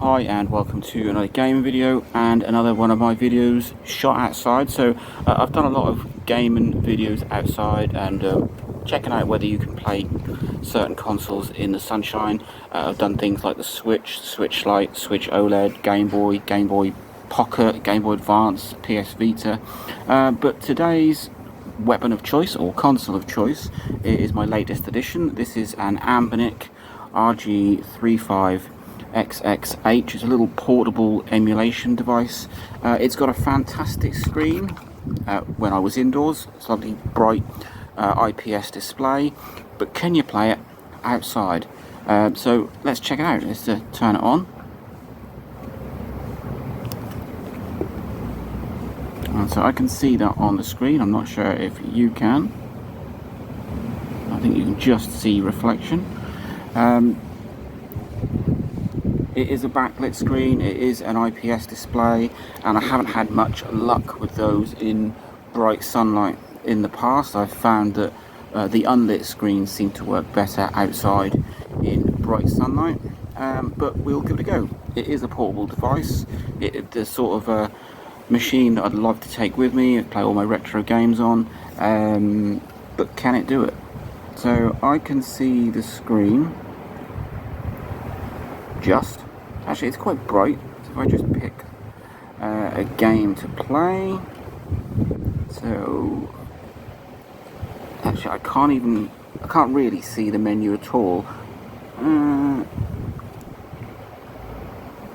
Hi and welcome to another gaming video and another one of my videos shot outside. So I've done a lot of gaming videos outside and checking out whether you can play certain consoles in the sunshine. I've done things like the Switch Lite, Switch OLED, Game Boy Pocket, Game Boy Advance, PS Vita. But today's weapon of choice or console of choice is my latest edition. This is an Anbernic RG35XX H. It's a little portable emulation device. It's got a fantastic screen when I was indoors. It's a lovely bright IPS display, but can you play it outside? So let's check it out. Let's turn it on. And so I can see that on the screen. I'm not sure if you can. I think you can just see reflection. It is a backlit screen, it is an IPS display, and I haven't had much luck with those in bright sunlight in the past. I've found that the unlit screens seem to work better outside in bright sunlight, but we'll give it a go. It is a portable device. It's sort of a machine that I'd love to take with me and play all my retro games on, but can it do it? So I can see the screen. Actually, it's quite bright. So if I just pick a game to play, so actually I can't really see the menu at all.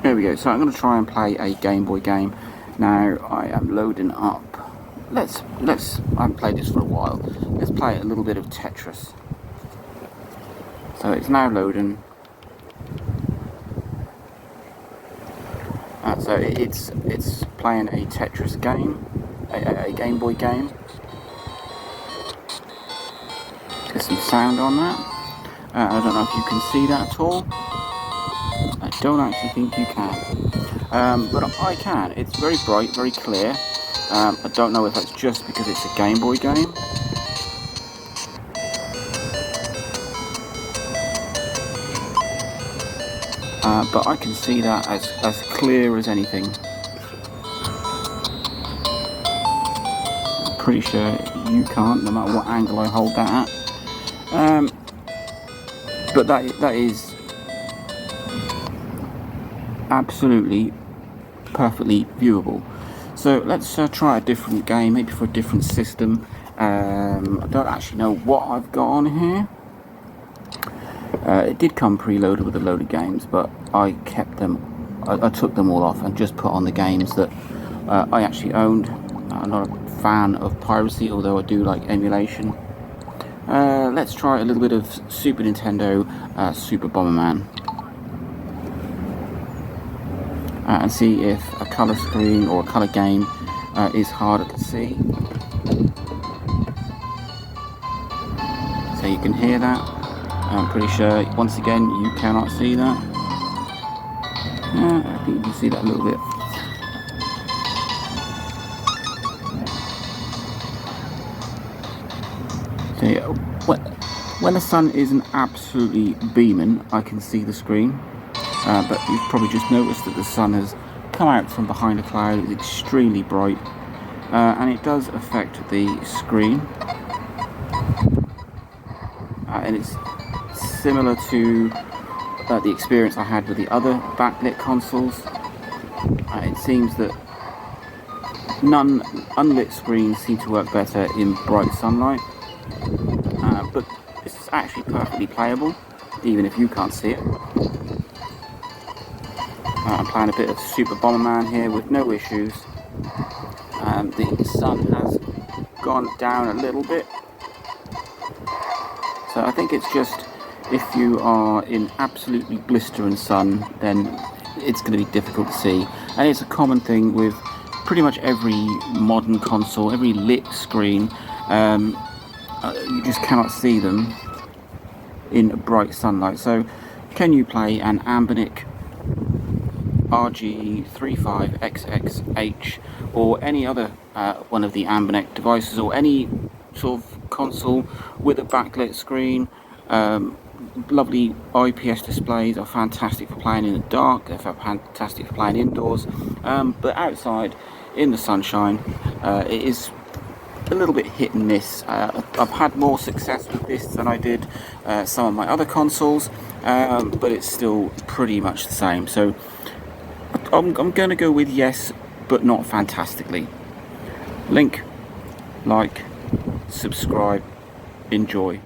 There we go. So I'm going to try and play a Game Boy game. Now I am loading up. I haven't played this for a while. Let's play a little bit of Tetris. So it's now loading. So it's playing a Tetris game, a Game Boy game. There's some sound on that. I don't know if you can see that at all. I don't actually think you can. But I can. It's very bright, very clear. I don't know if that's just because it's a Game Boy game. But I can see that as clear as anything. I'm pretty sure you can't, no matter what angle I hold that at. But that is absolutely perfectly viewable. So let's try a different game, maybe for a different system. I don't actually know what I've got on here. It did come preloaded with a load of games, but I kept them. I took them all off and just put on the games that I actually owned. I'm not a fan of piracy, although I do like emulation. Let's try a little bit of Super Nintendo Super Bomberman and see if a colour screen or a colour game is harder to see. So you can hear that. I'm pretty sure, once again, you cannot see that. I think you can see that a little bit. So yeah, when the sun isn't absolutely beaming, I can see the screen. But you've probably just noticed that the sun has come out from behind a cloud. It's extremely bright, and it does affect the screen. And it's similar to the experience I had with the other backlit consoles. It seems that unlit screens seem to work better in bright sunlight, but this is actually perfectly playable, even if you can't see it. I'm playing a bit of Super Bomberman here with no issues. The sun has gone down a little bit, so I think it's just, if you are in absolutely blistering sun, then it's going to be difficult to see. And it's a common thing with pretty much every modern console, every lit screen. You just cannot see them in bright sunlight. So can you play an Anbernic RG35XX H or any other one of the Anbernic devices, or any sort of console with a backlit screen? lovely IPS displays are fantastic for playing in the dark, they're fantastic for playing indoors, but outside in the sunshine it is a little bit hit and miss. I've had more success with this than I did some of my other consoles, but it's still pretty much the same. So I'm going to go with yes, but not fantastically. Link, like, subscribe, enjoy.